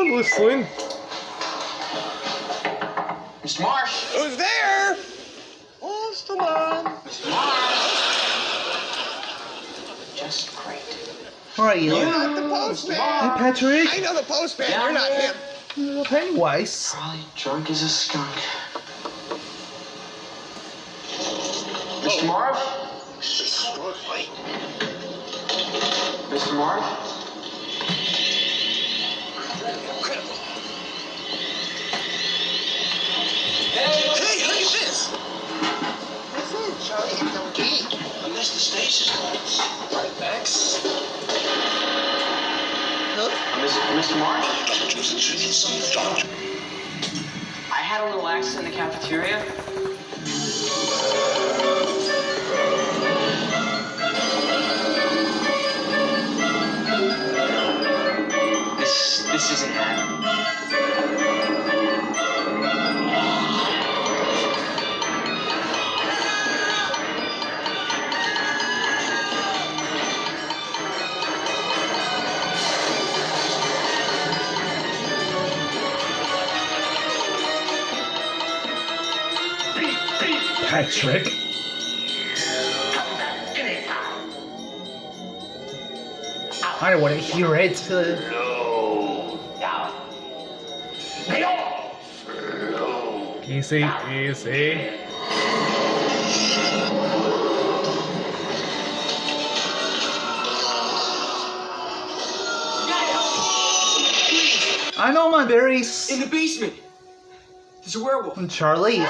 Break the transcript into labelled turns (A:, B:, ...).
A: on, whistling.
B: Mr. Marsh.
A: Who's there? Who's the man?
B: Mr. Marsh. Just great.
C: Who are you?
A: You're not the postman.
C: Hey, Patrick.
A: I know the postman.
B: Yeah.
A: You're not him.
C: Pennywise.
B: Probably drunk as a skunk. Mr. Marsh? Mr. Marsh?
A: Hey, look at this. What's that, Charlie? It's no game. Unless the station's closed. Right, Max?
B: Mr. Marsh? I had a little accident in the cafeteria. This isn't that.
C: Patrick. I don't want to hear it. Easy, easy. I know my berries.
B: In the basement. There's a werewolf.
C: And Charlie.